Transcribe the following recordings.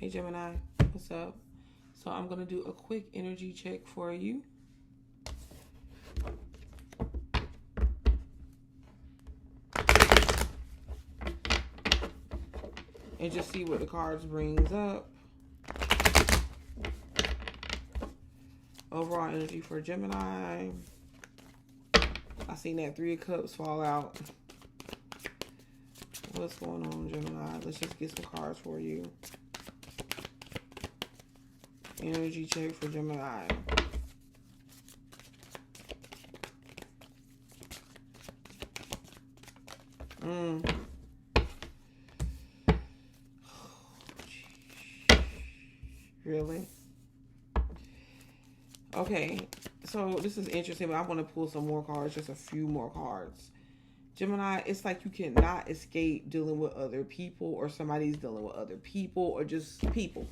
Hey Gemini, what's up? So I'm gonna do a quick energy check for you. And just see what the cards brings up. Overall energy for Gemini. I seen that 3 of Cups fall out. What's going on, Gemini? Let's just get some cards for you. Energy check for Gemini. Really? Okay, so this is interesting, but I want to pull some more cards, just a few more cards. Gemini, it's like you cannot escape dealing with other people, or somebody's dealing with other people, or just people.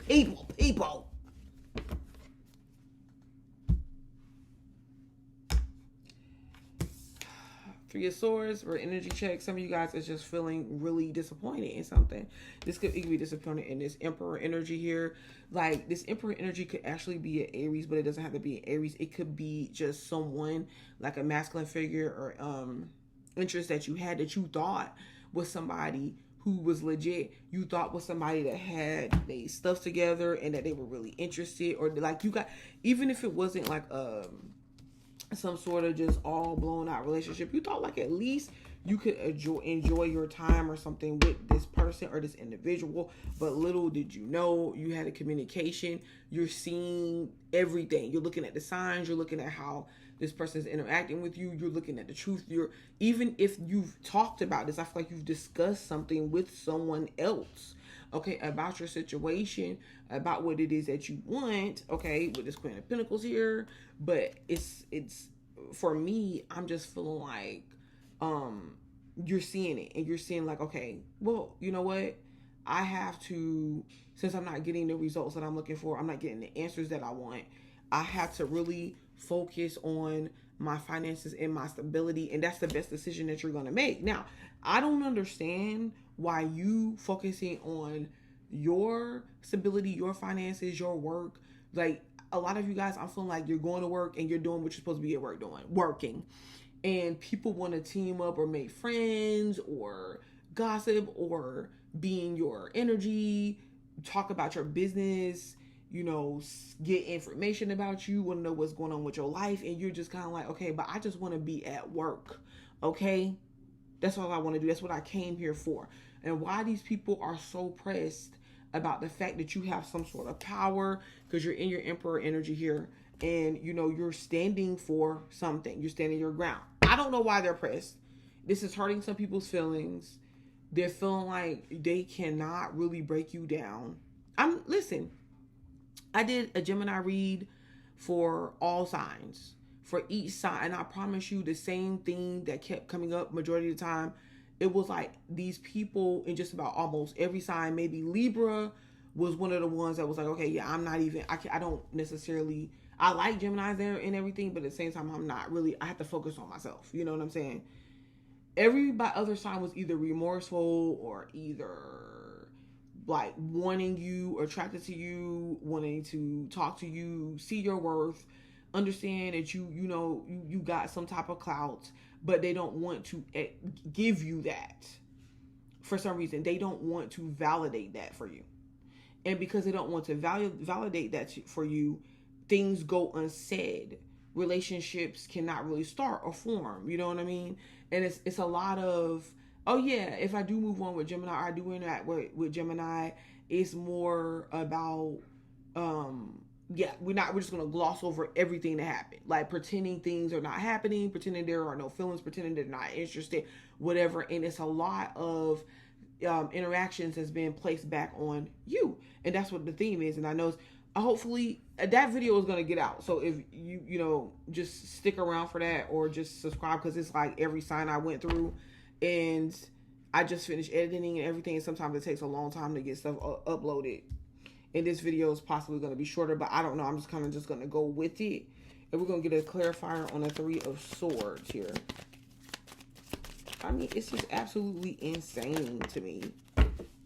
3 of Swords for energy check. Some of you guys is just feeling really disappointed in something. It could be disappointed in this Emperor energy here. Like, this Emperor energy could actually be an Aries, but it doesn't have to be an Aries. It could be just someone, like a masculine figure or interest that you had that you thought was somebody who was legit. You thought was somebody that had they stuff together and that they were really interested, or like you got, even if it wasn't like some sort of just all blown out relationship, you thought like at least you could enjoy your time or something with this person or this individual. But little did you know, you had a communication. You're seeing everything. You're looking at the signs. You're looking at how this person is interacting with you. You're looking at the truth. Even if you've talked about this, I feel like you've discussed something with someone else, okay, about your situation, about what it is that you want, okay, with this Queen of Pentacles here. But it's for me, I'm just feeling like you're seeing it, and you're seeing like, okay, well, you know what, I have to, since I'm not getting the results that I'm looking for, I'm not getting the answers that I want, I have to really focus on my finances and my stability, and that's the best decision that you're going to make. Now, I don't understand why you focusing on your stability, your finances, your work. Like, a lot of you guys, I'm feeling like you're going to work and you're doing what you're supposed to be at work doing, working. And people want to team up or make friends or gossip or be in your energy, talk about your business, you know, get information about you, want to know what's going on with your life. And you're just kind of like, okay, but I just want to be at work. Okay. That's all I want to do. That's what I came here for. And why these people are so pressed about the fact that you have some sort of power, because you're in your Emperor energy here, and you know you're standing for something. You're standing your ground. I don't know why they're pressed. This is hurting some people's feelings. They're feeling like they cannot really break you down. Listen, I did a Gemini read for all signs, for each sign, and I promise you the same thing that kept coming up majority of the time. It was like these people in just about almost every sign. Maybe Libra was one of the ones that was like, okay, yeah, I'm not even, I don't necessarily, I like Geminis there and everything, but at the same time, I'm not really, I have to focus on myself. You know what I'm saying? Every other sign was either remorseful or either like wanting you, or attracted to you, wanting to talk to you, see your worth, understand that you got some type of clout, but they don't want to give you that. For some reason, they don't want to validate that for you. And because they don't want to validate that for you, things go unsaid. Relationships cannot really start or form. You know what I mean? And it's a lot of, oh yeah, if I do move on with Gemini, or I do interact with Gemini, it's more about, yeah, we're just going to gloss over everything that happened. Like pretending things are not happening, pretending there are no feelings, pretending they're not interested, whatever. And it's a lot of interactions that's been placed back on you. And that's what the theme is. And I know hopefully that video is going to get out. So if you know, just stick around for that, or just subscribe, because it's like every sign I went through, and I just finished editing and everything. And sometimes it takes a long time to get stuff uploaded. And this video is possibly going to be shorter, but I don't know. I'm just kind of just going to go with it. And we're going to get a clarifier on the 3 of Swords here. I mean, it's just absolutely insane to me.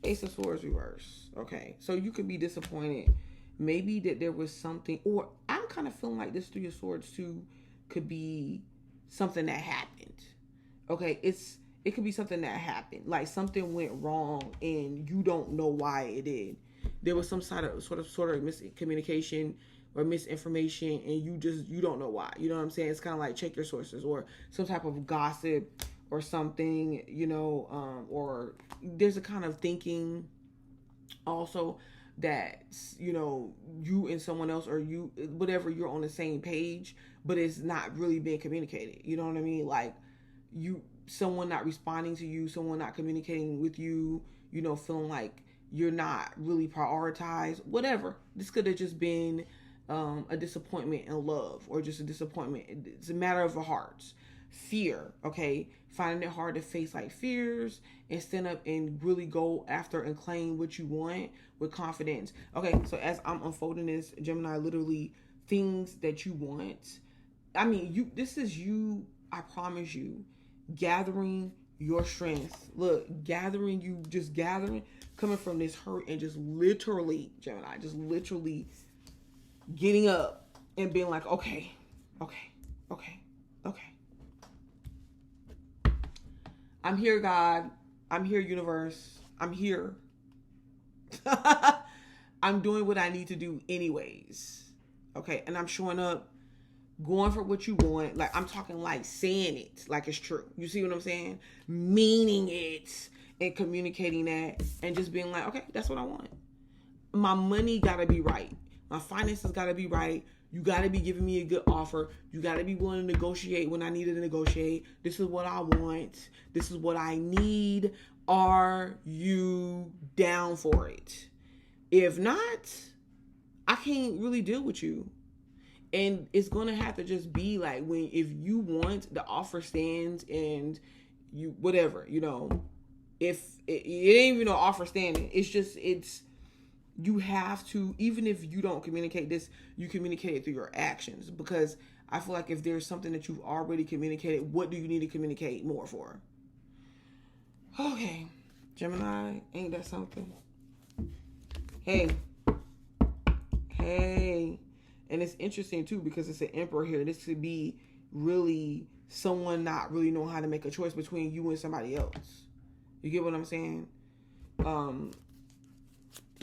Ace of Swords reverse. Okay, so you could be disappointed. Maybe that there was something, or I'm kind of feeling like this Three of Swords too could be something that happened. Okay, it could be something that happened, like something went wrong and you don't know why it did. There was some sort of miscommunication or misinformation, and you don't know why. You know what I'm saying? It's kind of like check your sources, or some type of gossip or something, or there's a kind of thinking also that, you and someone else, or you, whatever, you're on the same page, but it's not really being communicated. You know what I mean? Like someone not responding to you, someone not communicating with you, feeling like you're not really prioritized, whatever. This could have just been a disappointment in love, or just a disappointment. It's a matter of the hearts. Fear, okay? Finding it hard to face like fears and stand up and really go after and claim what you want with confidence. Okay, so as I'm unfolding this, Gemini, literally things that you want. I mean, this is you, I promise you, gathering your strength. Look, gathering, coming from this hurt, and just literally, Gemini, just literally getting up and being like, okay. I'm here, God. I'm here, universe. I'm here. I'm doing what I need to do anyways. Okay, and I'm showing up, going for what you want. Like, I'm talking like saying it like it's true. You see what I'm saying? Meaning it and communicating that, and just being like, okay, that's what I want. My money gotta be right. My finances gotta be right. You gotta be giving me a good offer. You gotta be willing to negotiate when I need to negotiate. This is what I want. This is what I need. Are you down for it? If not, I can't really deal with you. And it's gonna have to just be like, if you want, the offer stands, and you, whatever, if it ain't even no offer standing, you have to, even if you don't communicate this, you communicate it through your actions. Because I feel like if there's something that you've already communicated, what do you need to communicate more for? Okay, Gemini, ain't that something? Hey. And it's interesting too, because it's an Emperor here. This could be really someone not really knowing how to make a choice between you and somebody else. You get what I'm saying?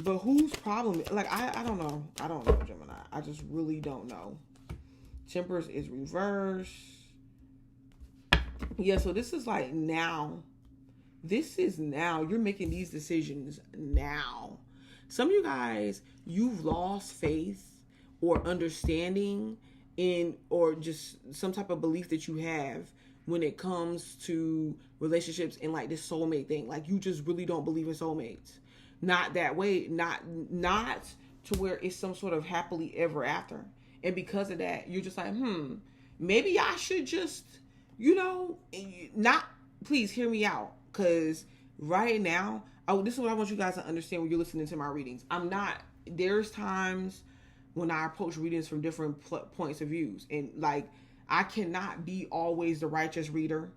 But whose problem? Like, I don't know. I don't know, Gemini. I just really don't know. Temperance is reverse. Yeah, so this is like now. This is now. You're making these decisions now. Some of you guys, you've lost faith or understanding in, or just some type of belief that you have when it comes to relationships and like this soulmate thing. Like, you just really don't believe in soulmates. Not that way, not to where it's some sort of happily ever after. And because of that, you're just like, maybe I should just, not, please hear me out. Because right now, this is what I want you guys to understand when you're listening to my readings. There's times when I approach readings from different points of views. And like, I cannot be always the righteous reader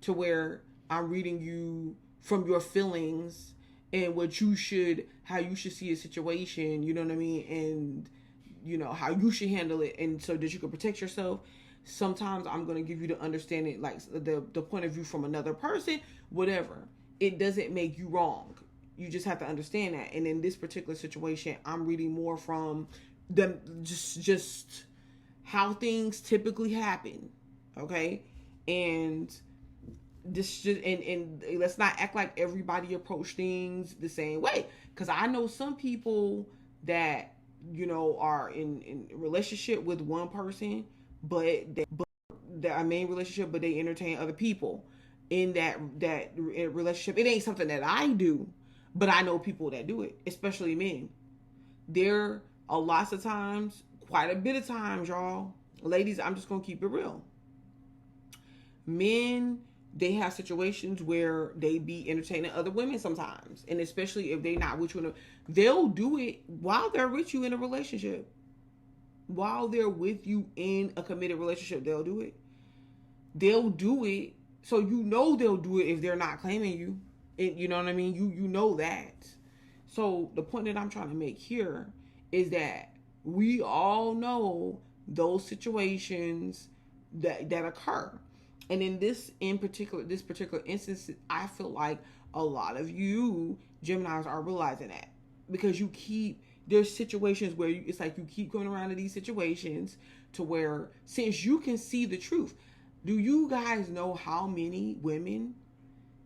to where I'm reading you from your feelings and how you should see a situation, you know what I mean? And, how you should handle it. And so that you can protect yourself. Sometimes I'm going to give you the understanding, like the point of view from another person, whatever. It doesn't make you wrong. You just have to understand that. And in this particular situation, I'm reading more from them, just how things typically happen. Okay. And this just, and let's not act like everybody approach things the same way. Cause I know some people that, are in a relationship with one person, but their main relationship, but they entertain other people in that relationship. It ain't something that I do, but I know people that do it, especially men. There are lots of times, quite a bit of times, y'all. Ladies, I'm just gonna keep it real. Men, they have situations where they be entertaining other women sometimes, and especially if they not with you, they'll do it while they're with you in a relationship. While they're with you in a committed relationship, they'll do it. They'll do it, so they'll do it if they're not claiming you. You know what I mean? You know that. So the point that I'm trying to make here is that we all know those situations that occur. And this particular instance, I feel like a lot of you Geminis are realizing that, because there's situations where it's like you keep going around to these situations to where, since you can see the truth, do you guys know how many women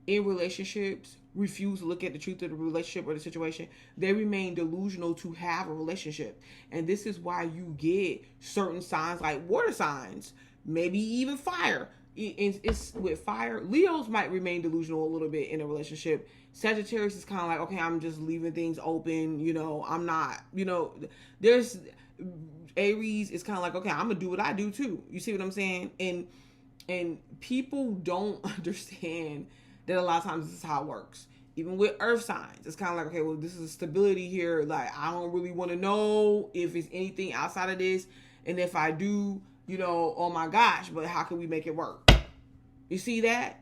in relationships refuse to look at the truth of the relationship or the situation? They remain delusional to have a relationship. And this is why you get certain signs like water signs, maybe even fire. It's with fire. Leos might remain delusional a little bit in a relationship. Sagittarius is kind of like, okay, I'm just leaving things open. I'm not, there's Aries is kind of like, okay, I'm gonna do what I do too. You see what I'm saying? And people don't understand that a lot of times this is how it works. Even with earth signs, it's kind of like, okay, well, this is a stability here. Like, I don't really want to know if it's anything outside of this. And if I do, oh my gosh, but how can we make it work? You see that?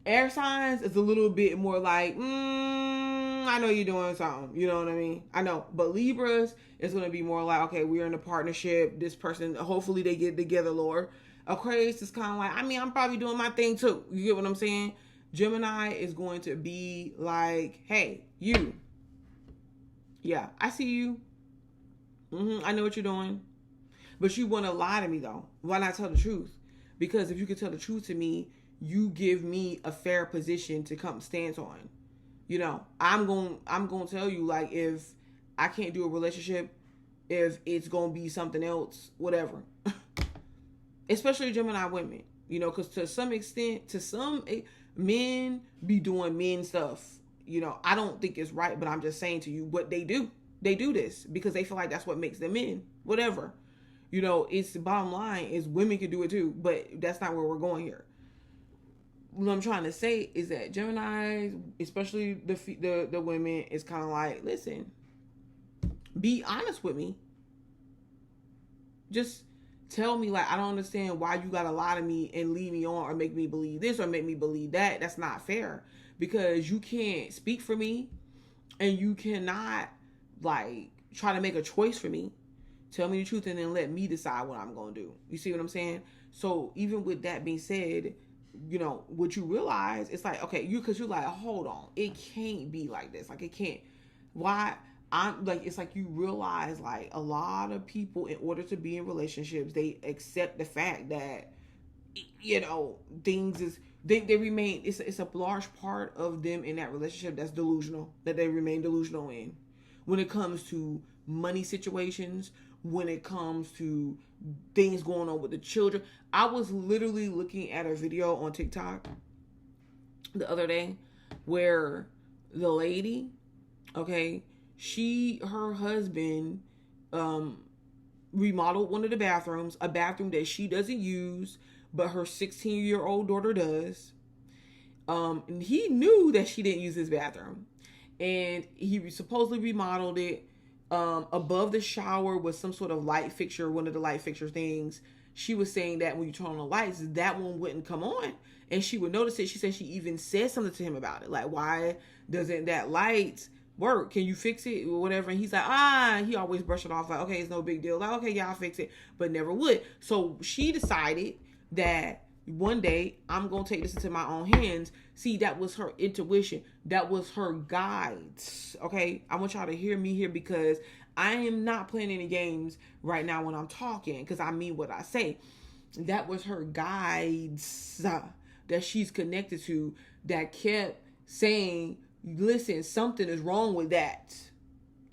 Air signs is a little bit more like, I know you're doing something. You know what I mean? I know. But Libras is going to be more like, okay, we're in a partnership. This person, hopefully they get together, Lord. Aquarius is kind of like, I'm probably doing my thing too. You get what I'm saying? Gemini is going to be like, hey, you. Yeah, I see you. I know what you're doing. But you want to lie to me though. Why not tell the truth? Because if you can tell the truth to me, you give me a fair position to come stand on. I'm going to tell you, like, if I can't do a relationship, if it's going to be something else, whatever. Especially Gemini women, because to some extent, men be doing men stuff. I don't think it's right, but I'm just saying to you what they do. They do this because they feel like that's what makes them men, whatever. It's the bottom line is women can do it too, but that's not where we're going here. What I'm trying to say is that Gemini, especially the women, is kind of like, listen, be honest with me. Just tell me, like, I don't understand why you gotta lie to me and lead me on or make me believe this or make me believe that. That's not fair, because you can't speak for me and you cannot, like, try to make a choice for me. Tell me the truth and then let me decide what I'm going to do. You see what I'm saying? So even with that being said, what you realize, it's like, okay, because you're like, hold on, it can't be like this. Like, it can't. Why? I'm like, it's like you realize, like, a lot of people, in order to be in relationships, they accept the fact that, things is, they remain, it's a large part of them in that relationship that's delusional, that they remain delusional in. When it comes to money situations, when it comes to things going on with the children. I was literally looking at a video on TikTok the other day where the lady, okay, her husband remodeled one of the bathrooms, a bathroom that she doesn't use, but her 16-year-old daughter does. And he knew that she didn't use his bathroom. And he supposedly remodeled it. Above the shower was some sort of light fixture, one of the light fixture things. She was saying that when you turn on the lights, that one wouldn't come on. And she would notice it. She said she even said something to him about it. Like, why doesn't that light work? Can you fix it or whatever? And he's like, he always brushed it off like, okay, it's no big deal. Like, okay, yeah, I'll fix it. But never would. So she decided that one day I'm going to take this into my own hands. See, that was her intuition. That was her guides. Okay. I want y'all to hear me here, because I am not playing any games right now when I'm talking, because I mean what I say. That was her guides that she's connected to, that kept saying, listen, something is wrong with that.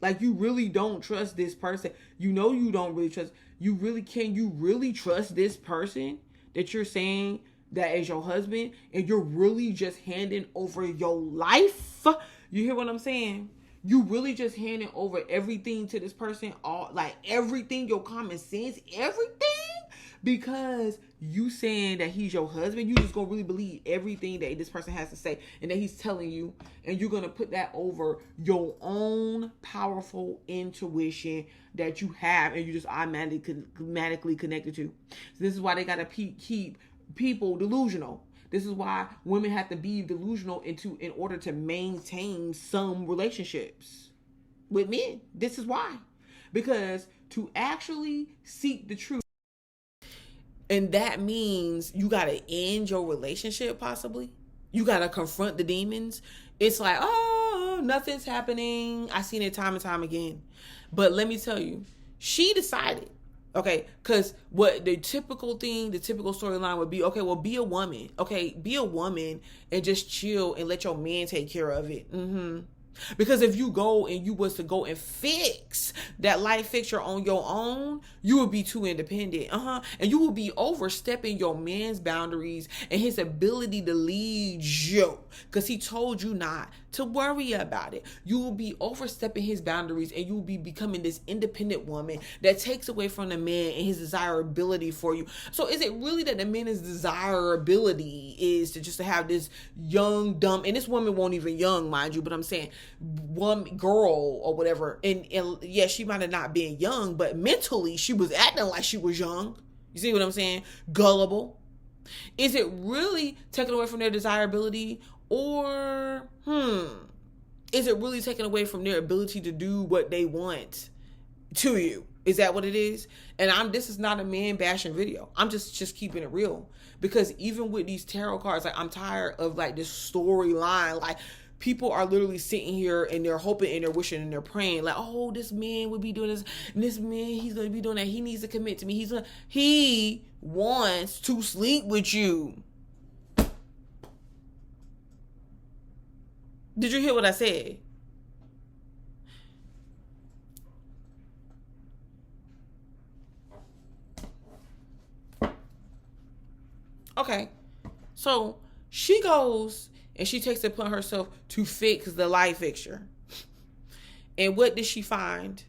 Like, you really don't trust this person. You don't really trust. Can you really trust this person that you're saying that is your husband, and you're really just handing over your life? You hear what I'm saying? You really just handing over everything to this person, all, like, everything, your common sense, everything, because you saying that he's your husband. You just gonna really believe everything that this person has to say and that he's telling you, and you're gonna put that over your own powerful intuition that you have, and you just automatically connected to. So this is why they gotta keep people delusional. This is why women have to be delusional in order to maintain some relationships with men. This is why. Because to actually seek the truth, and that means you got to end your relationship possibly. You got to confront the demons. It's like, oh, nothing's happening. I've seen it time and time again. But let me tell you, she decided, okay, because what the typical storyline would be, okay, well, be a woman. Okay, be a woman and just chill and let your man take care of it. Because if you go and you was to go and fix that light fixture on your own, you would be too independent. And you will be overstepping your man's boundaries and his ability to lead you. Because he told you not to worry about it. You will be overstepping his boundaries and you will be becoming this independent woman that takes away from the man and his desirability for you. So is it really that the man's desirability is to just to have this young, dumb, and this woman won't even young, mind you, but I'm saying one girl or whatever, and yeah, she might have not been young, but mentally she was acting like she was young. You see what I'm saying? Gullible. Is it really taken away from their desirability, or is it really taken away from their ability to do what they want to you? Is that what it is? And this is not a man bashing video. I'm just keeping it real, because even with these tarot cards, like, I'm tired of like this storyline. Like, people are literally sitting here and they're hoping and they're wishing and they're praying like, oh, this man would be doing this, and this man, he's going to be doing that. He needs to commit to me. He wants to sleep with you. Did you hear what I said? Okay. So she goes and she takes it upon herself to fix the light fixture. And what did she find?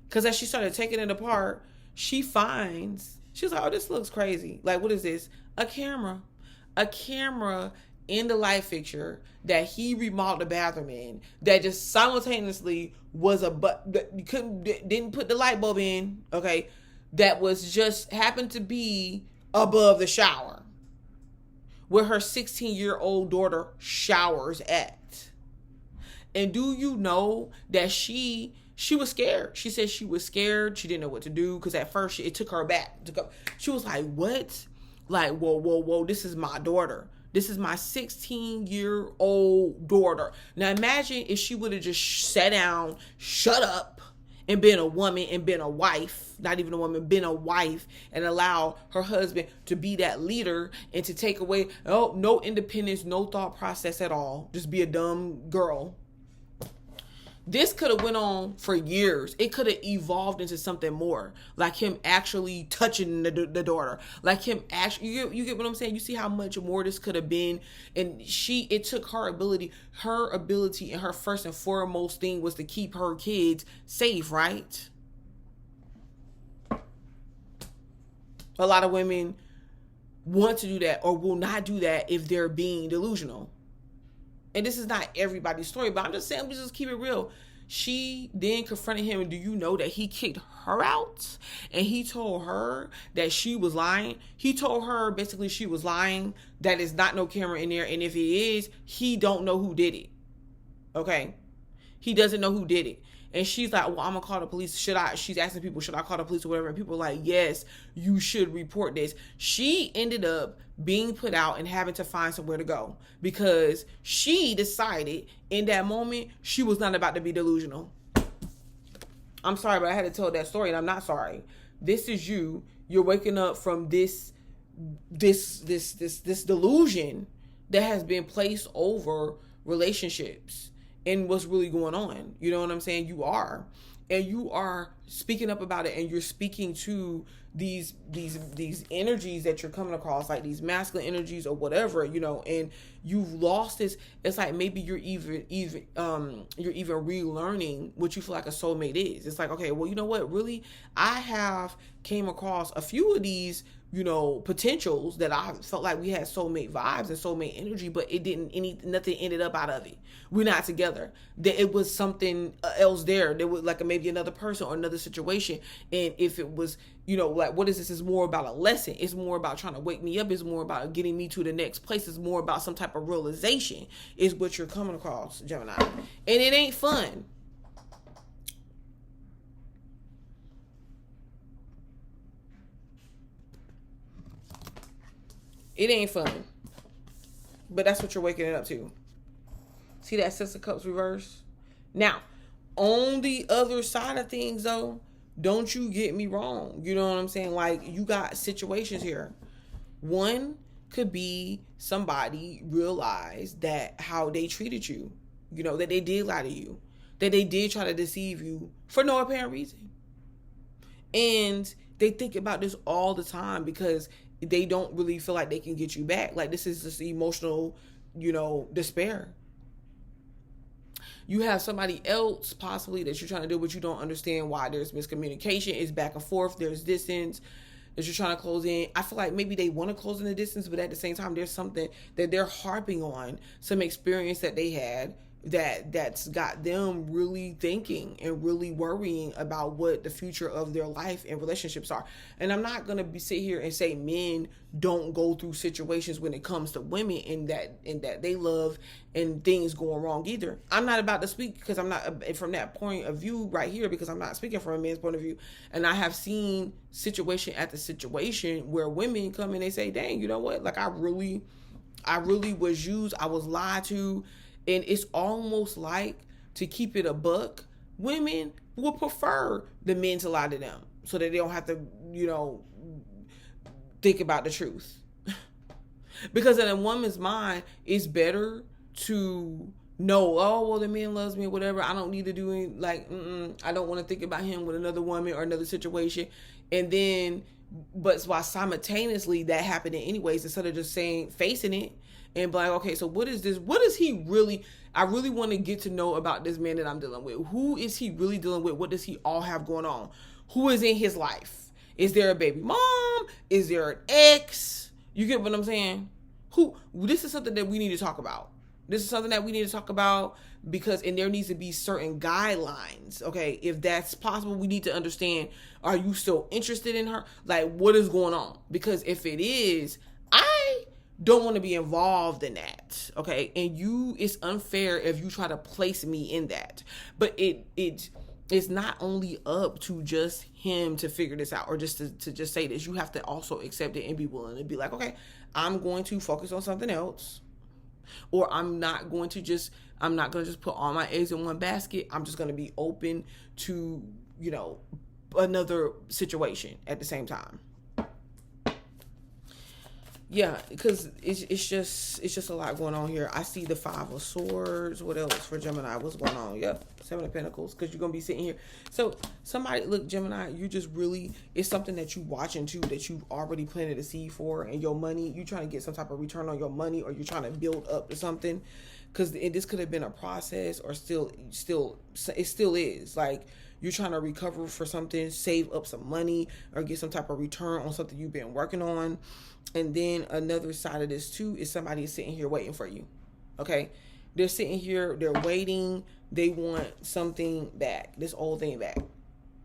Because as she started taking it apart, she's like, oh, this looks crazy. Like, what is this? A camera in the light fixture that he remodeled the bathroom in, that just simultaneously was didn't put the light bulb in, okay, that was just happened to be above the shower where her 16-year-old daughter showers at. And do you know that she was scared? She said she was scared. She didn't know what to do, because at first it took her back. She was like, what? Like, whoa, this is my daughter. This is my 16-year-old daughter. Now imagine if she would have just sat down, shut up, and been a woman and been a wife, not even a woman, been a wife, and allow her husband to be that leader and to take away, no independence, no thought process at all. Just be a dumb girl. This could have went on for years. It could have evolved into something more, like him actually touching the daughter, like him actually, you get what I'm saying? You see how much more this could have been. And it took her ability, and her first and foremost thing was to keep her kids safe, right? A lot of women want to do that or will not do that if they're being delusional. And this is not everybody's story, but I'm just saying, just keep it real. She then confronted him, and do you know that he kicked her out? And he told her that she was lying. He told her basically she was lying, that is not no camera in there, and if it is, he don't know who did it. Okay? He doesn't know who did it. And she's like, well, I'm going to call the police. She's asking people, should I call the police or whatever? And people are like, yes, you should report this. She ended up being put out and having to find somewhere to go, because she decided in that moment she was not about to be delusional. I'm sorry, but I had to tell that story, and I'm not sorry. This is you. You're waking up from this delusion that has been placed over relationships and what's really going on. You know what I'm saying? You are. And you are speaking up about it, and you're speaking to these energies that you're coming across, like these masculine energies or whatever, you know, and you've lost this. It's like maybe you're even relearning what you feel like a soulmate is. It's like, okay, well, you know what? Really, I have came across a few of these, you know, potentials that I felt like we had soulmate vibes and soulmate energy, but it didn't, nothing ended up out of it. We're not together. It was something else there. There was like maybe another person or another situation. And if it was, you know, like, what is this? It's more about a lesson. It's more about trying to wake me up. It's more about getting me to the next place. It's more about some type of realization is what you're coming across, Gemini. And it ain't fun. It ain't fun. But that's what you're waking it up to. See that Six of Cups reverse? Now, on the other side of things, though, don't you get me wrong. You know what I'm saying? Like, you got situations here. One could be somebody realized that how they treated you, you know, that they did lie to you, that they did try to deceive you for no apparent reason. And they think about this all the time because they don't really feel like they can get you back. Like, this is just emotional, you know, despair. You have somebody else possibly that you're trying to do, but you don't understand why there's miscommunication. It's back and forth. There's distance that you're trying to close in. I feel like maybe they want to close in the distance, but at the same time, there's something that they're harping on, some experience that they had that's got them really thinking and really worrying about what the future of their life and relationships are. And I'm not gonna sit here and say men don't go through situations when it comes to women and that they love and things going wrong either. I'm not about to speak because I'm not from that point of view right here, because I'm not speaking from a man's point of view. And I have seen situation after situation where women come and they say, dang, you know what, like I really was used, I was lied to. And it's almost like, to keep it a buck, women will prefer the men to lie to them so that they don't have to, you know, think about the truth. Because in a woman's mind, it's better to know, oh, well, the man loves me or whatever. I don't need to do any, like, I don't want to think about him with another woman or another situation. And then, but while simultaneously that happening anyways, instead of just facing it, and be like, okay, so what is this? What is he really? I really want to get to know about this man that I'm dealing with. Who is he really dealing with? What does he all have going on? Who is in his life? Is there a baby mom? Is there an ex? You get what I'm saying? This is something that we need to talk about. This is something that we need to talk about because, and there needs to be certain guidelines. Okay. If that's possible, we need to understand, are you still interested in her? Like, what is going on? Because if it is, I don't want to be involved in that, okay? And it's unfair if you try to place me in that. But it's not only up to just him to figure this out or just to just say this. You have to also accept it and be willing to be like, okay, I'm going to focus on something else, or I'm not going to just put all my eggs in one basket. I'm just going to be open to, you know, another situation at the same time. Yeah, because it's just a lot going on here. I see the Five of Swords. What else for Gemini? What's going on? Yep, Seven of Pentacles. Because you're going to be sitting here. So somebody, look, Gemini, you just really, it's something that you watching too, that you've already planted a seed for. And your money, you trying to get some type of return on your money, or you're trying to build up to something. Because this could have been a process, or it still is. Like, you're trying to recover for something, save up some money, or get some type of return on something you've been working on. And then another side of this too is somebody is sitting here waiting for you. Okay? They're sitting here, they're waiting. They want something back, this old thing back.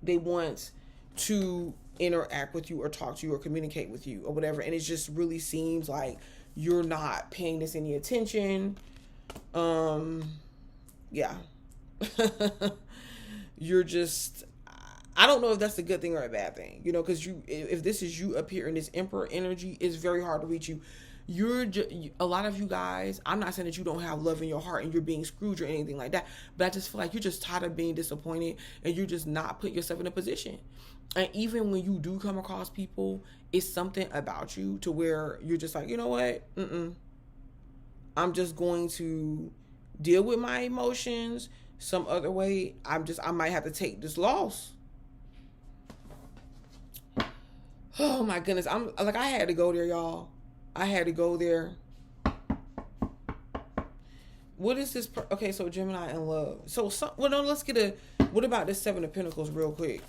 They want to interact with you or talk to you or communicate with you or whatever. And it just really seems like you're not paying this any attention. Yeah. You're just, I don't know if that's a good thing or a bad thing, you know, because if this is you up here in this Emperor energy, it's very hard to reach you. A lot of you guys, I'm not saying that you don't have love in your heart and you're being screwed or anything like that, but I just feel like you're just tired of being disappointed and you're just not putting yourself in a position. And even when you do come across people, it's something about you to where you're just like, you know what? I'm just going to deal with my emotions some other way. I might have to take this loss. Oh my goodness. I had to go there, y'all. I had to go there. What is this? Okay, so Gemini in love. Let's get what about this Seven of Pentacles real quick?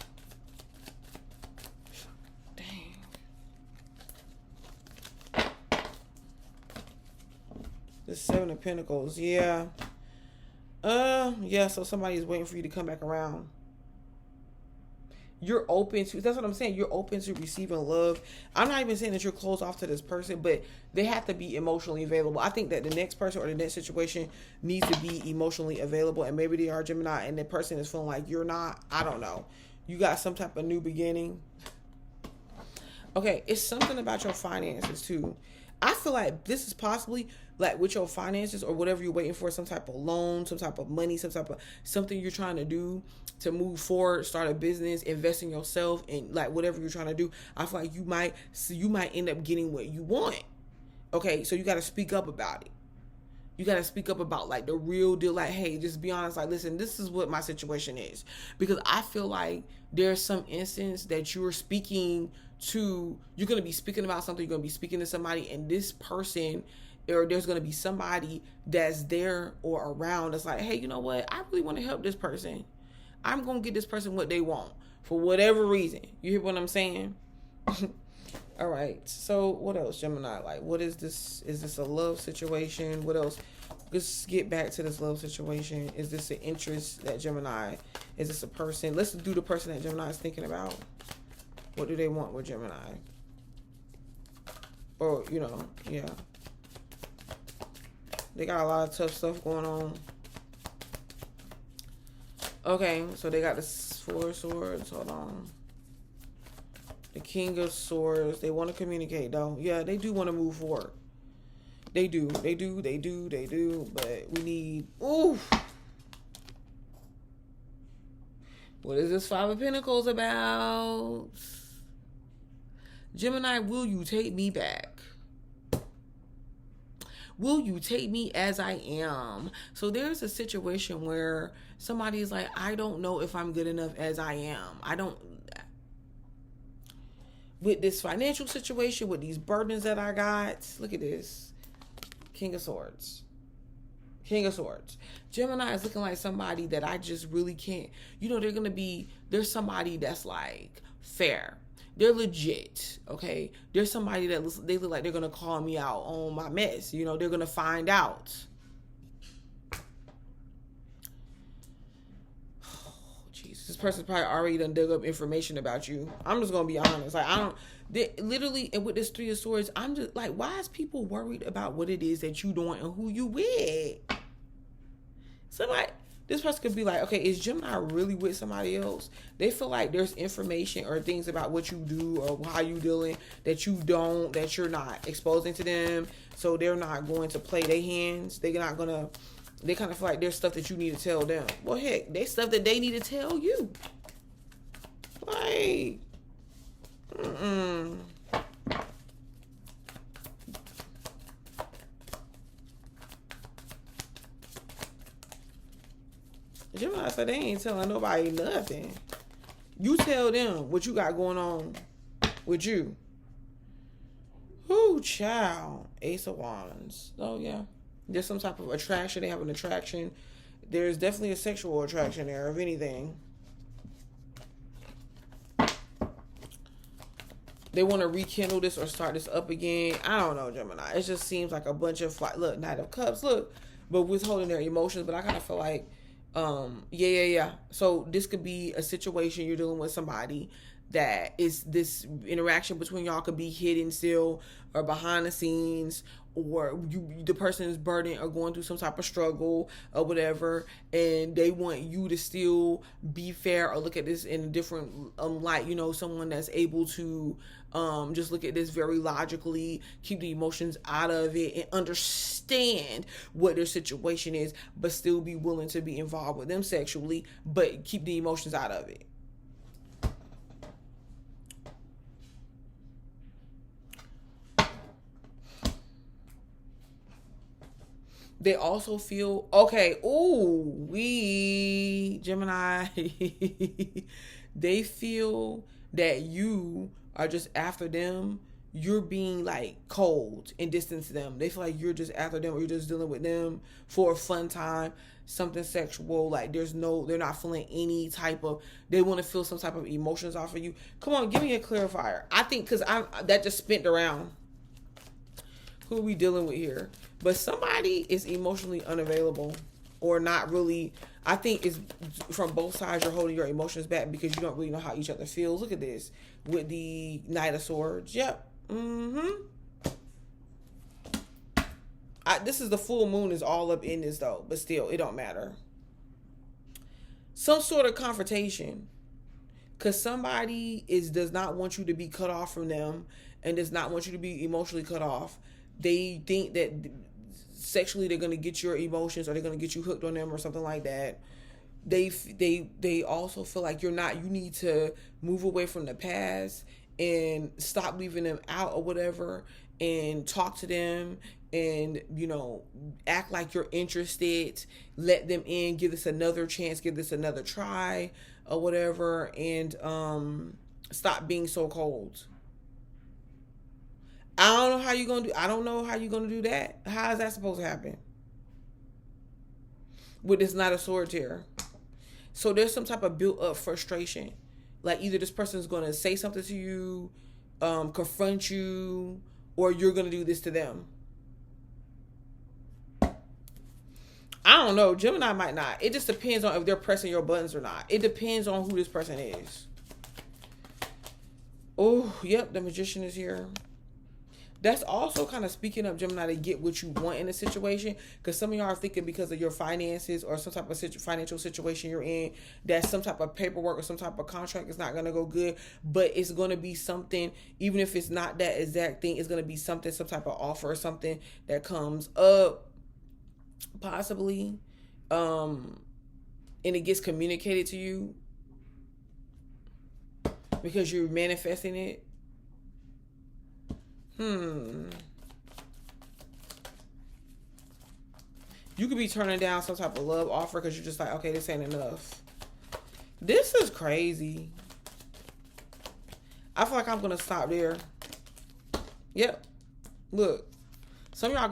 Dang. The Seven of Pentacles, yeah. Yeah, so somebody is waiting for you to come back around. you're open to, that's what I'm saying, you're open to receiving love. I'm not even saying that you're closed off to this person, but they have to be emotionally available. I think that the next person or the next situation needs to be emotionally available, and maybe they are Gemini and the person is feeling like you're not. I don't know. You got some type of new beginning. Okay, it's something about your finances too. I feel like this is possibly like with your finances or whatever you're waiting for, some type of loan, some type of money, some type of something you're trying to do to move forward, start a business, invest in yourself, and like whatever you're trying to do. I feel like you might end up getting what you want. Okay, so you got to speak up about it. You got to speak up about like the real deal. Like, hey, just be honest. Like, listen, this is what my situation is. Because I feel like there's some instance that you're speaking to, you're going to be speaking about something, you're going to be speaking to somebody, and this person, or there's going to be somebody that's there or around that's like, hey, you know what? I really want to help this person. I'm going to get this person what they want for whatever reason. You hear what I'm saying? All right. So what else, Gemini? Like, what is this? Is this a love situation? What else? Let's get back to this love situation. Is this an interest that Gemini? Is this a person? Let's do the person that Gemini is thinking about. What do they want with Gemini? Or, you know, yeah. They got a lot of tough stuff going on. Okay, so they got the Four of Swords. Hold on. The King of Swords. They want to communicate, though. Yeah, they do want to move forward. They do. But we need... Ooh. What is this Five of Pentacles about? Gemini, will you take me back? Will you take me as I am? So there's a situation where somebody is like, I don't know if I'm good enough as I am. I don't... With this financial situation, with these burdens that I got, look at this. King of Swords. King of Swords. Gemini is looking like somebody that I just really can't. You know, there's somebody that's like fair. They're legit, okay? There's somebody that they look like they're going to call me out on my mess. You know, they're going to find out. Oh, Jesus. This person's probably already done dug up information about you. I'm just going to be honest. Like, literally, and with this Three of Swords, I'm just like, why is people worried about what it is that you doing and who you with? Somebody... This person could be like, okay, is Gemini really with somebody else? They feel like there's information or things about what you do or how you dealing that you're not exposing to them. So they're not going to play their hands. They kind of feel like there's stuff that you need to tell them. Well, heck, there's stuff that they need to tell you. Like, Gemini said they ain't telling nobody nothing. You tell them what you got going on with you. Whoo, child. Ace of Wands. Oh, yeah. There's some type of attraction. They have an attraction. There's definitely a sexual attraction there, if anything. They want to rekindle this or start this up again. I don't know, Gemini. It just seems like a bunch of, look, Knight of Cups, look. But withholding their emotions. But I kind of feel like, yeah. So this could be a situation you're dealing with somebody that is this interaction between y'all could be hidden still or behind the scenes, or the person is burdened or going through some type of struggle or whatever, and they want you to still be fair or look at this in a different light. You know, someone that's able to just look at this very logically, keep the emotions out of it, and understand what their situation is, but still be willing to be involved with them sexually, but keep the emotions out of it. They also feel, okay, Gemini, they feel that you are just after them. You're being like cold and distant to them. They feel like you're just after them, or you're just dealing with them for a fun time, something sexual. Like they're not feeling any type of, they want to feel some type of emotions off of you. Come on, give me a clarifier. I think, because that just spent around. Who are we dealing with here? But somebody is emotionally unavailable or not really. I think it's from both sides. You're holding your emotions back because you don't really know how each other feels. Look at this with the Knight of Swords. Yep. This is the full moon is all up in this though, but still, it don't matter. Some sort of confrontation, because somebody does not want you to be cut off from them and does not want you to be emotionally cut off. They think that sexually they're going to get your emotions, or they're going to get you hooked on them or something like that. They also feel like you need to move away from the past and stop leaving them out or whatever, and talk to them and, act like you're interested, let them in, give this another chance, give this another try or whatever, and stop being so cold. I don't know how you're gonna do that. How is that supposed to happen with this Knight of Swords here? So there's some type of built up frustration. Like either this person is gonna say something to you, confront you, or you're gonna do this to them. I don't know. Gemini might not. It just depends on if they're pressing your buttons or not. It depends on who this person is. Oh, yep. The Magician is here. That's also kind of speaking up, Gemini, to get what you want in a situation. Because some of y'all are thinking because of your finances or some type of financial situation you're in, that some type of paperwork or some type of contract is not going to go good. But it's going to be something, even if it's not that exact thing, it's going to be something, some type of offer or something that comes up, possibly. And it gets communicated to you because you're manifesting it. You could be turning down some type of love offer because you're just like, okay, this ain't enough. This is crazy. I feel like I'm gonna stop there. Yep. Look, some of y'all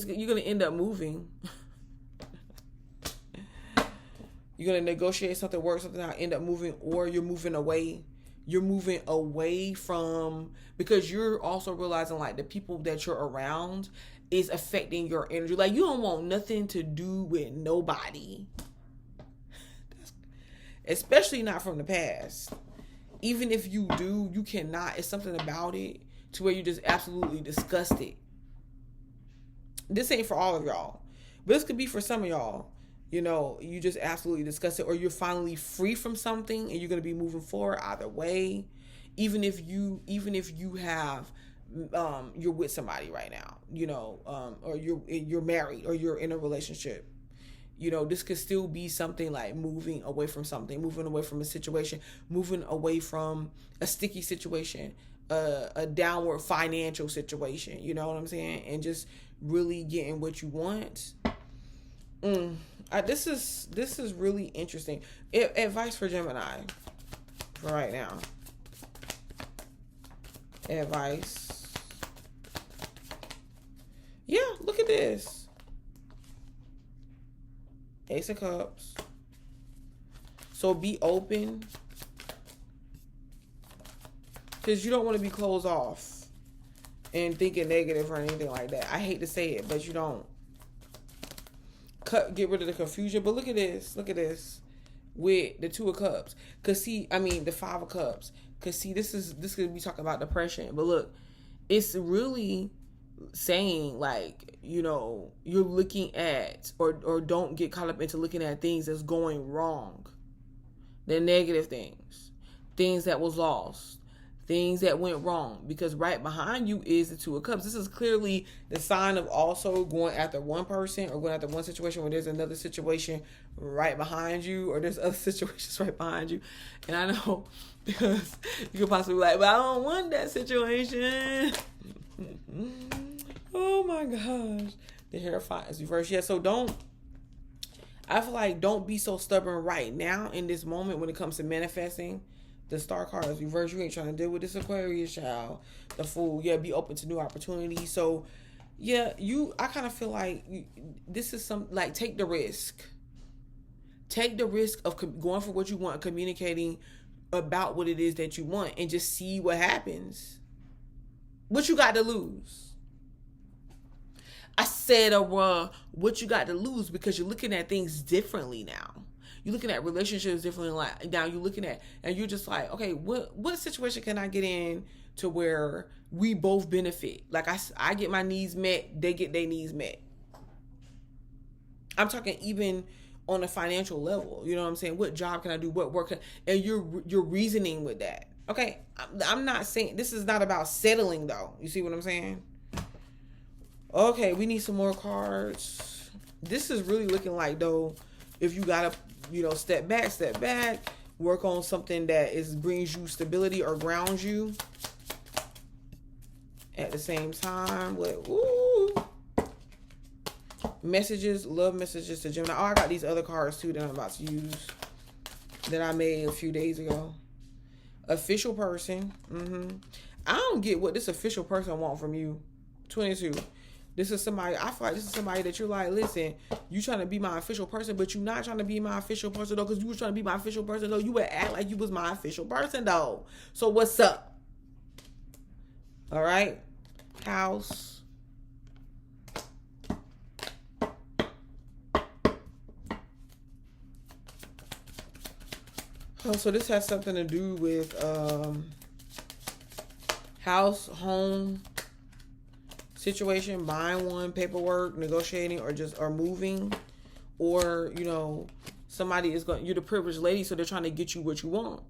you're gonna end up moving. You're gonna negotiate something, work something out, end up moving, or you're moving away. You're moving away from, because you're also realizing like the people that you're around is affecting your energy. Like you don't want nothing to do with nobody, especially not from the past. Even if you do, you cannot. It's something about it to where you just absolutely disgust it. This ain't for all of y'all, but this could be for some of y'all. You just absolutely discuss it, or you're finally free from something and you're going to be moving forward either way. Even if you have, you're with somebody right now, or you're married or you're in a relationship, this could still be something like moving away from something, moving away from a situation, moving away from a sticky situation, a downward financial situation, you know what I'm saying? And just really getting what you want. This is really interesting. Advice for Gemini for right now. Advice. Yeah, look at this. Ace of Cups. So be open, because you don't want to be closed off and thinking negative or anything like that. I hate to say it, but you don't. Get rid of the confusion. But look at this with the Two of Cups. The Five of Cups. Because this could be talking about depression. But look, it's really saying like, you're looking at or don't get caught up into looking at things that's going wrong. They're negative things that was lost, things that went wrong, because right behind you is the Two of Cups. This is clearly the sign of also going after one person or going after one situation where there's another situation right behind you, or there's other situations right behind you. And I know, because you could possibly be like, but I don't want that situation. Oh my gosh. The Hierophant is reversed. Yeah, so I feel like don't be so stubborn right now in this moment when it comes to manifesting. The Star card is reversed. You ain't trying to deal with this Aquarius, child. The Fool. Yeah, be open to new opportunities. So, yeah, I kind of feel like this is take the risk. Take the risk of going for what you want, communicating about what it is that you want, and just see what happens. What you got to lose? I said, what you got to lose, because you're looking at things differently now. You're looking at relationships differently. Like now you're looking at, and you're just like, okay, what situation can I get in to where we both benefit? Like I get my needs met, they get their needs met. I'm talking even on a financial level. You know what I'm saying? What job can I do? What work and you're reasoning with that. Okay, I'm not saying this is not about settling though. You see what I'm saying? Okay, we need some more cards. This is really looking like though, if you gotta, step back, work on something that brings you stability or grounds you. At the same time, messages, love messages to Gemini. Oh, I got these other cards too that I'm about to use that I made a few days ago. Official person. I don't get what this official person want from you. 22. This is somebody, I feel like this is somebody that you're like, listen, you trying to be my official person, but you're not trying to be my official person though, because you was trying to be my official person though. You would act like you was my official person though. So what's up? All right. House. Oh, so this has something to do with house, home situation, buying one, paperwork, negotiating, or moving, or somebody is going. You're the privileged lady, so they're trying to get you what you want.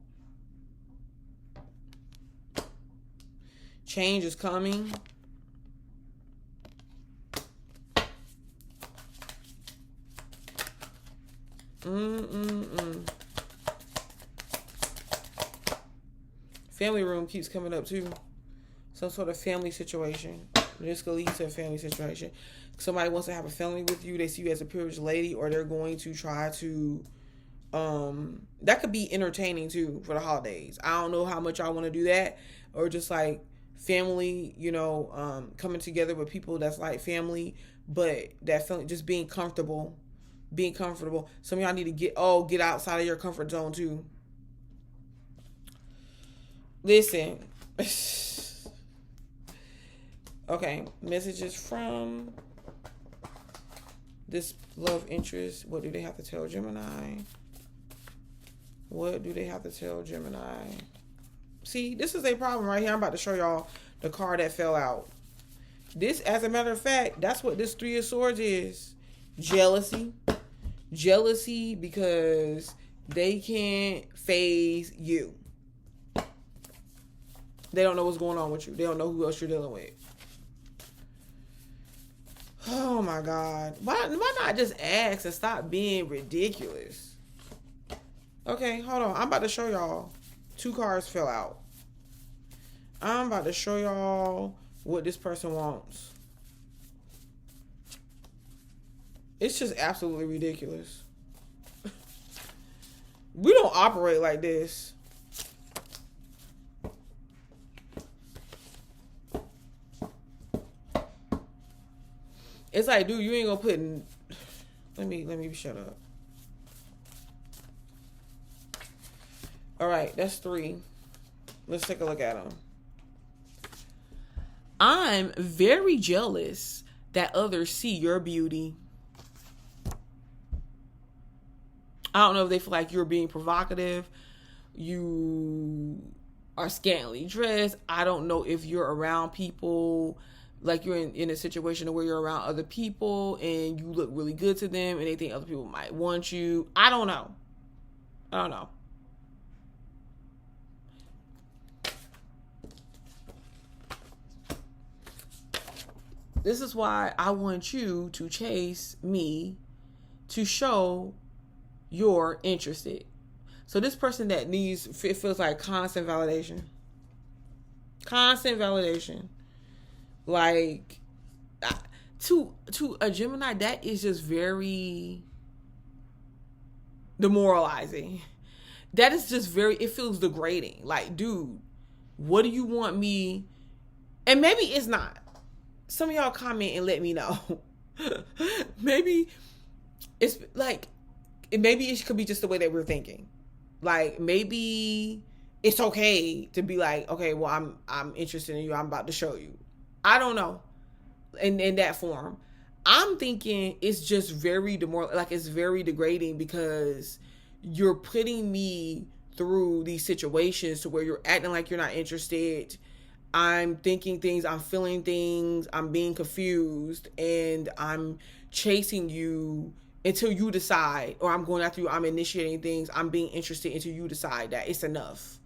Change is coming. Family room keeps coming up too. Some sort of family situation. This could lead to a family situation. Somebody wants to have a family with you. They see you as a privileged lady, or they're going to try to. That could be entertaining too for the holidays. I don't know how much I want to do that, or just like family, coming together with people that's like family, but that feeling just being comfortable. Some of y'all need to get outside of your comfort zone too. Listen. Okay, messages from this love interest. What do they have to tell Gemini? See, this is a problem right here. I'm about to show y'all the card that fell out. This, as a matter of fact, that's what this Three of Swords is. Jealousy. Jealousy because they can't phase you. They don't know what's going on with you. They don't know who else you're dealing with. Oh my God. Why not just ask and stop being ridiculous? Okay, hold on. I'm about to show y'all. 2 cards fell out. I'm about to show y'all what this person wants. It's just absolutely ridiculous. We don't operate like this. It's like, dude, you ain't gonna put in... Let me shut up. All right, that's 3. Let's take a look at them. I'm very jealous that others see your beauty. I don't know if they feel like you're being provocative. You are scantily dressed. I don't know if you're around people... Like you're in a situation where you're around other people and you look really good to them and they think other people might want you. I don't know. This is why I want you to chase me to show you're interested. So this person that it feels like constant validation. Like, to a Gemini, that is just very demoralizing. That is just it feels degrading. Like, dude, what do you want me? And maybe it's not. Some of y'all comment and let me know. Maybe it's like, maybe it could be just the way that we're thinking. Like, maybe it's okay to be like, okay, well, I'm interested in you. I'm about to show you. I don't know. In that form. I'm thinking it's just very it's very degrading because you're putting me through these situations to where you're acting like you're not interested. I'm thinking things, I'm feeling things, I'm being confused, and I'm chasing you until you decide, or I'm going after you, I'm initiating things, I'm being interested until you decide that it's enough.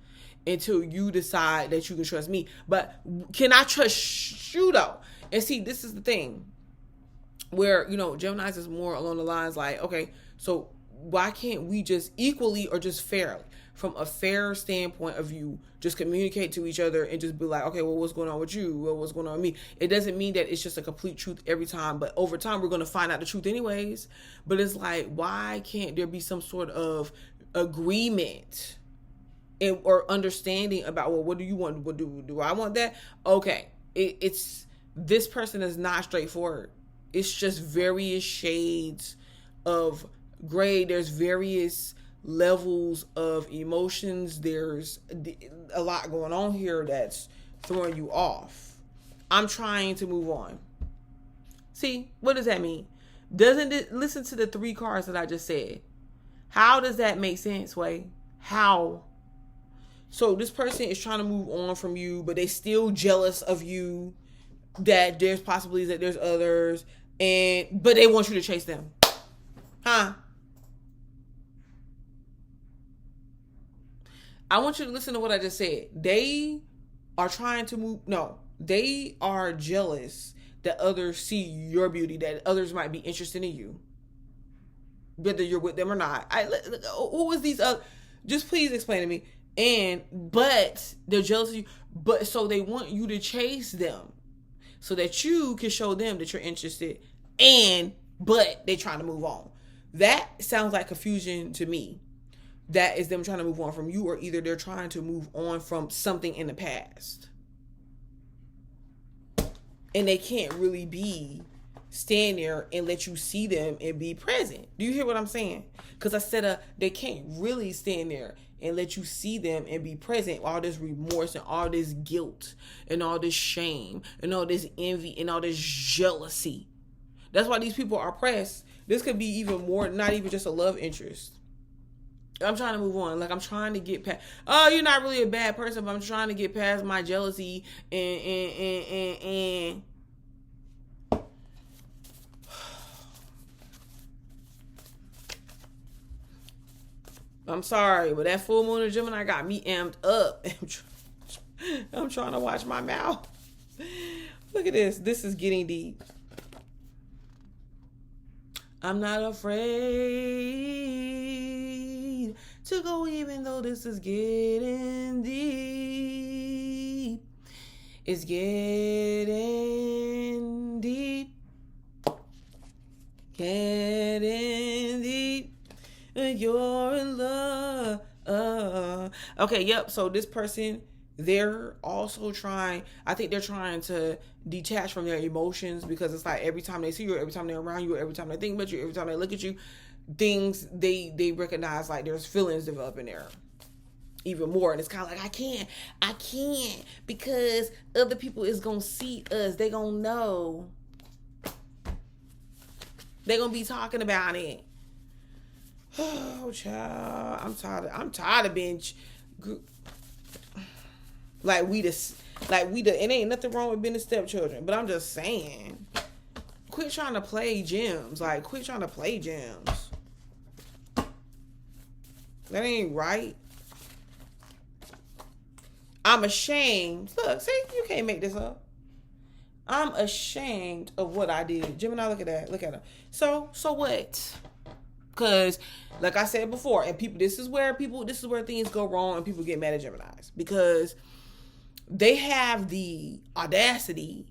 Until you decide that you can trust me. But can I trust you though? And see, this is the thing where, Gemini's is more along the lines like, okay, so why can't we just equally or just fairly, from a fair standpoint of view, just communicate to each other and just be like, okay, well, what's going on with you? Well, what's going on with me? It doesn't mean that it's just a complete truth every time, but over time, we're going to find out the truth anyways. But it's like, why can't there be some sort of agreement or understanding about, well, what do you want? What do I want that? Okay. It's this person is not straightforward. It's just various shades of gray. There's various levels of emotions. There's a lot going on here that's throwing you off. I'm trying to move on. See, what does that mean? Doesn't it, listen to the 3 cards that I just said. How does that make sense, Way? How? So this person is trying to move on from you, but they still jealous of you, that there's possibilities that there's others, but they want you to chase them. Huh? I want you to listen to what I just said. They are trying to move. No, they are jealous that others see your beauty, that others might be interested in you, whether you're with them or not. Who was these other? Just please explain to me. But they're jealous of you. But so they want you to chase them so that you can show them that you're interested. But they're trying to move on. That sounds like confusion to me. That is them trying to move on from you, or either they're trying to move on from something in the past. And they can't really stand there and let you see them and be present. Do you hear what I'm saying? Because I said they can't really stand there and let you see them and be present. All this remorse and all this guilt and all this shame and all this envy and all this jealousy. That's why these people are pressed. This could be even more, not even just a love interest. I'm trying to move on. Like, I'm trying to get past. Oh, you're not really a bad person, but I'm trying to get past my jealousy and I'm sorry, but that full moon of Gemini got me amped up. I'm trying to watch my mouth. Look at this. This is getting deep. I'm not afraid to go, even though this is getting deep. It's getting deep. Getting deep. You're in love. Okay, yep. So this person, they're also trying, I think they're trying to detach from their emotions, because it's like every time they see you, every time they're around you, every time they think about you, every time they look at you, things they recognize like there's feelings developing there even more. And it's kind of like, I can't because other people is gonna see us. They gonna know. They gonna be talking about it. Oh, child, I'm tired of being it ain't nothing wrong with being the stepchildren, but I'm just saying, quit trying to play gems. Like, quit trying to play gems. That ain't right. I'm ashamed. Look, see, you can't make this up. I'm ashamed of what I did. Gemini, look at that. Look at him. So what? Because, like I said before, and people, this is where things go wrong and people get mad at Geminis, because they have the audacity.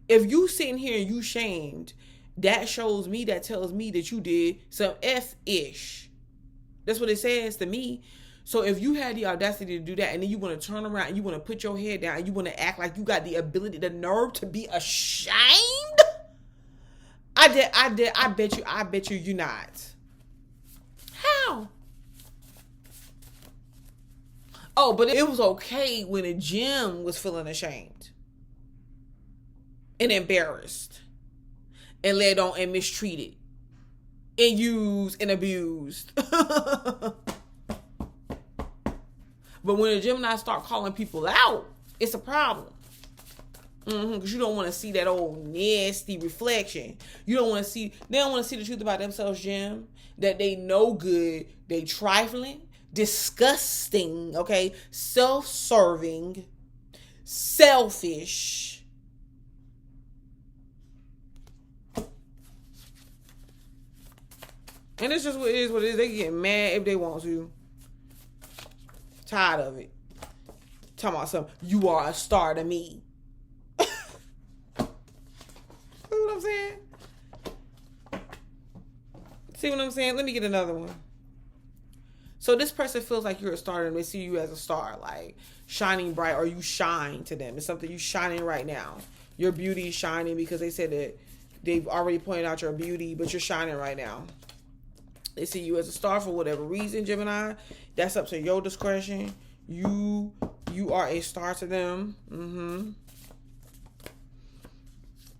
If you sitting here and you shamed, that tells me that you did some F-ish. That's what it says to me. So if you had the audacity to do that, and then you want to turn around and you want to put your head down and you want to act like you got the ability, the nerve to be ashamed, I bet you you're not. How? Oh, but it was okay when a gem was feeling ashamed and embarrassed and led on and mistreated. and used and abused. But when a Gemini start calling people out, it's a problem. Because you don't want to see that old nasty reflection. You don't want to see, they don't want to see the truth about themselves, Gem. That they know good, they trifling, disgusting, okay, self-serving, selfish. And it's just what it is, what it is. They get mad if they want to. Tired of it. Talking about something, you are a star to me. See what I'm saying? See what I'm saying? Let me get another one. So this person feels like you're a star and they see you as a star, like shining bright, or you shine to them. It's something you shining right now. Your beauty is shining because they said that they've already pointed out your beauty, but you're shining right now. They see you as a star for whatever reason, Gemini. That's up to your discretion. You are a star to them.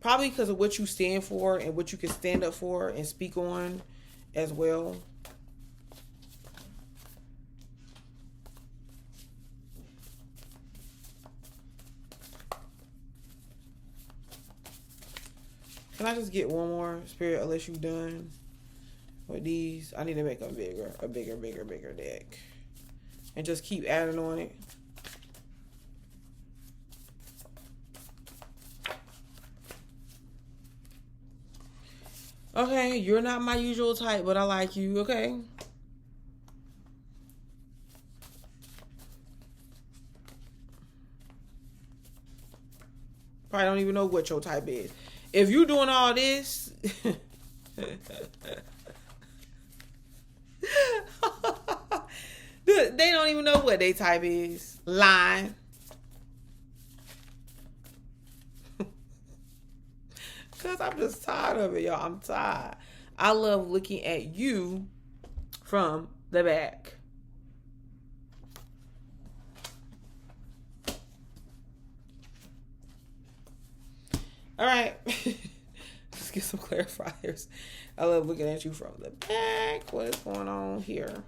Probably because of what you stand for and what you can stand up for and speak on as well. Can I just get one more, Spirit, unless you're done with these? I need to make a bigger deck. And just keep adding on it. Okay, you're not my usual type, but I like you, okay? Probably don't even know what your type is. If you doing all this... They don't even know what they type is. Lying. Because I'm just tired of it, y'all. I'm tired. I love looking at you from the back. All right. Let's get some clarifiers. I love looking at you from the back. What is going on here?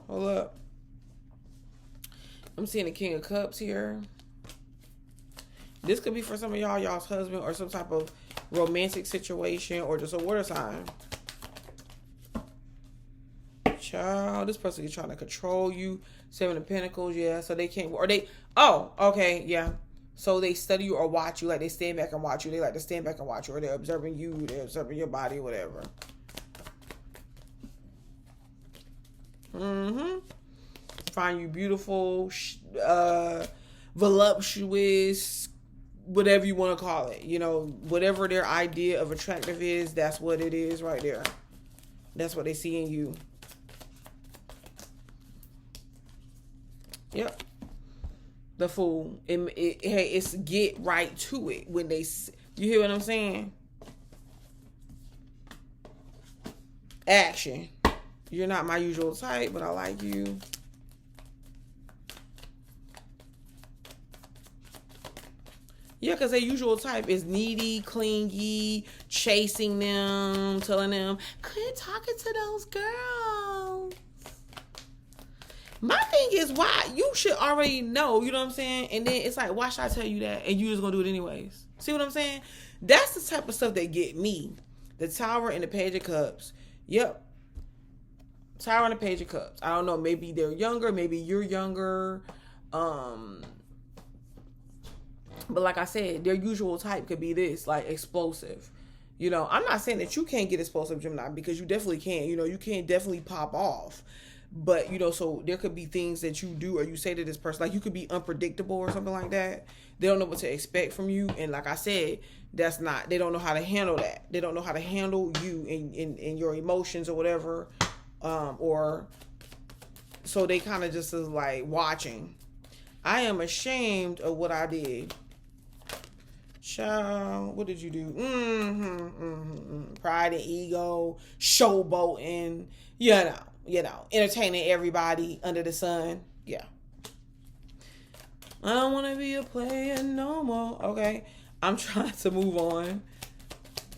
Hold up. I'm seeing the King of Cups here. This could be for some of y'all's husband or some type of romantic situation or just a water sign. Child, this person is trying to control you. Seven of Pentacles, yeah. So they can't, or they, oh, okay, yeah. So they study you or watch you, like they stand back and watch you. They like to stand back and watch you, or they're observing you, they're observing your body, whatever. Find you beautiful, voluptuous, whatever you want to call it. You know, whatever their idea of attractive is, that's what it is right there. That's what they see in you. Yep. The Fool. It's get right to it when they, you hear what I'm saying? Action. You're not my usual type, but I like you. Yeah, because their usual type is needy, clingy, chasing them, telling them, quit talking to those girls. My thing is, why? You should already know, you know what I'm saying? And then it's like, why should I tell you that? And you just going to do it anyways. See what I'm saying? That's the type of stuff that get me. The Tower and the Page of Cups. Yep. Tower and the Page of Cups. I don't know. Maybe they're younger. Maybe you're younger. But like I said, their usual type could be this, like explosive. You know, I'm not saying that you can't get explosive, Gemini, because you definitely can. You know, you can definitely pop off. But, you know, so there could be things that you do or you say to this person, like you could be unpredictable or something like that. They don't know what to expect from you. And like I said, that's not, they don't know how to handle that. They don't know how to handle you in your emotions or whatever. Or so they kind of just is like watching. I am ashamed of what I did. Child, what did you do? Pride and ego, showboating, you know, entertaining everybody under the sun. Yeah. I don't want to be a player no more. Okay. I'm trying to move on.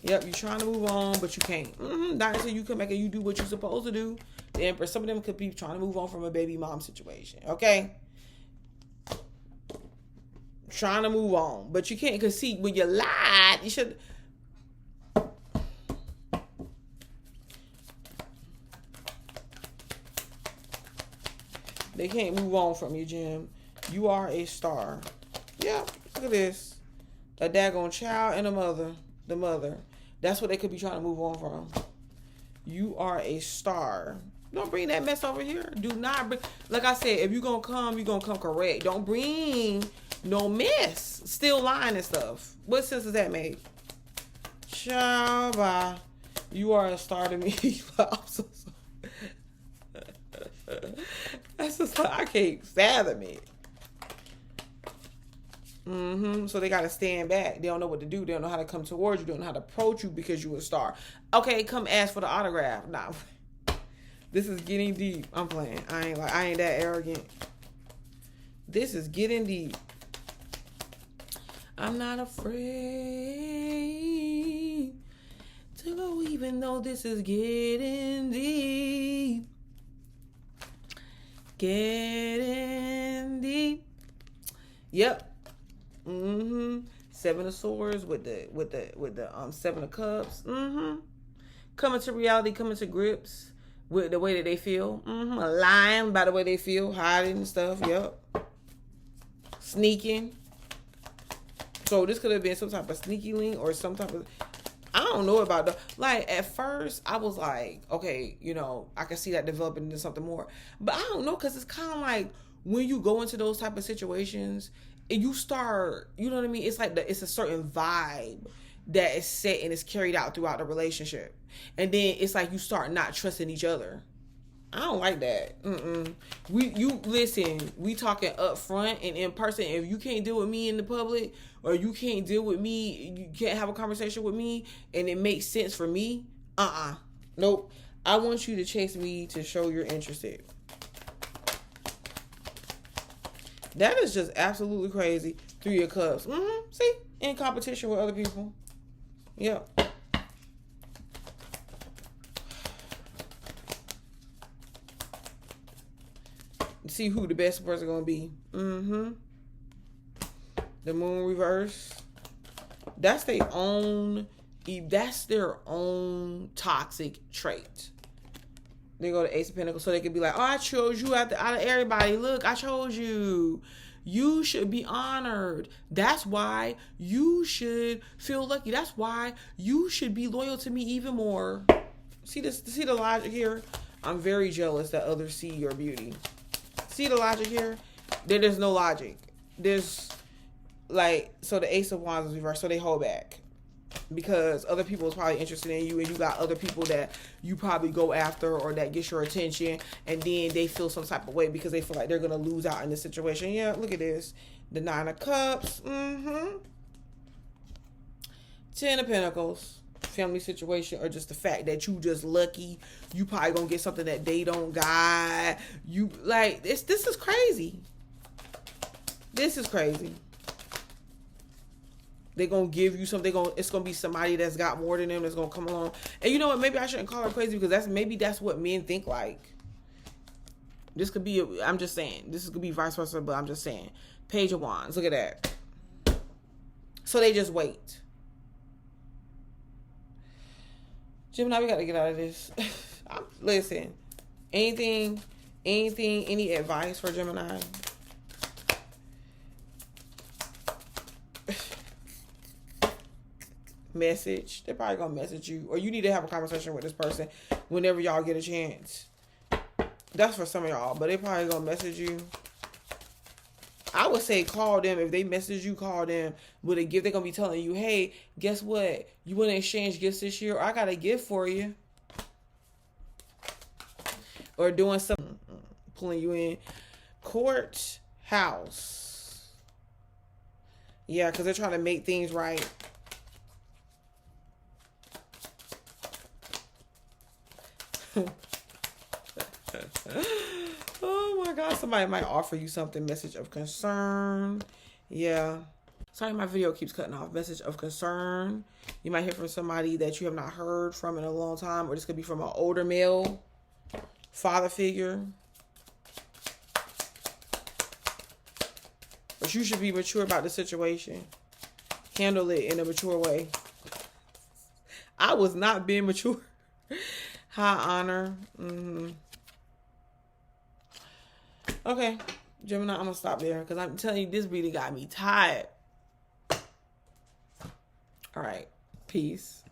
Yep, you're trying to move on, but you can't. Not until you come back and you do what you're supposed to do. The Empress, some of them could be trying to move on from a baby mom situation. Okay? Trying to move on. But you can't, because see, when you lied, you should... They can't move on from you, Jim. You are a star. Yeah, look at this. A daggone child and a mother. The mother. That's what they could be trying to move on from. You are a star. Don't bring that mess over here. Do not bring... Like I said, if you're going to come correct. Don't bring no mess. Still lying and stuff. What sense does that make? Ciao, bye. You are a star to me. I'm so sorry. That's just like, I can't fathom it. So they got to stand back. They don't know what to do. They don't know how to come towards you. They don't know how to approach you because you're a star. Okay, come ask for the autograph. Nah. This is getting deep. I'm playing. I ain't that arrogant. This is getting deep. I'm not afraid to go even though this is getting deep. Getting deep. Yep. Seven of Swords with the Seven of Cups. Coming to reality, coming to grips with the way that they feel. Lying by the way they feel, hiding and stuff. Yep. Sneaking. So this could have been some type of sneaky link or some type of... I don't know about the... Like, at first, I was like, okay, you know, I can see that developing into something more. But I don't know, because it's kind of like when you go into those type of situations... And you start, you know what I mean? It's like it's a certain vibe that is set and is carried out throughout the relationship. And then it's like you start not trusting each other. I don't like that. Listen, we talking up front and in person. If you can't deal with me in the public, or you can't deal with me, you can't have a conversation with me, and it makes sense for me, nope. I want you to chase me to show you're interested. That is just absolutely crazy. Three of Cups. See? In competition with other people. Yep. See who the best person going to be. The Moon reverse. That's their own toxic trait. They go to Ace of Pentacles so they could be like, oh, I chose you out of everybody. Look, I chose you. You should be honored. That's why you should feel lucky. That's why you should be loyal to me even more. See the logic here? I'm very jealous that others see your beauty. See the logic here? There's no logic. There's like, so the Ace of Wands is reversed, so they hold back. Because other people is probably interested in you, and you got other people that you probably go after or that gets your attention, and then they feel some type of way because they feel like they're going to lose out in this situation. Yeah, look at this. The Nine of Cups. 10 of Pentacles. Family situation, or just the fact that you just lucky. You probably going to get something that they don't got. You, like, this is crazy. This is crazy. They're going to give you something. It's going to be somebody that's got more than them that's going to come along. And you know what? Maybe I shouldn't call her crazy because that's what men think like. This could be, I'm just saying. This could be vice versa, but I'm just saying. Page of Wands. Look at that. So they just wait. Gemini, we got to get out of this. Listen. Any advice for Gemini? Message. They're probably gonna message you, or you need to have a conversation with this person whenever y'all get a chance. That's for some of y'all, but they probably gonna message you. I would say call them. If they message you, call them with a gift. They're gonna be telling you, hey, guess what, you want to exchange gifts this year, or I got a gift for you, or doing something, pulling you in. Court house. Yeah, because they're trying to make things right. Oh my God, somebody might offer you something. Message of concern. Yeah. Sorry, my video keeps cutting off. Message of concern. You might hear from somebody that you have not heard from in a long time, or this could be from an older male father figure. But you should be mature about the situation. Handle it in a mature way. I was not being mature. High honor. Okay, Gemini, I'm going to stop there because I'm telling you, this really got me tired. All right. Peace.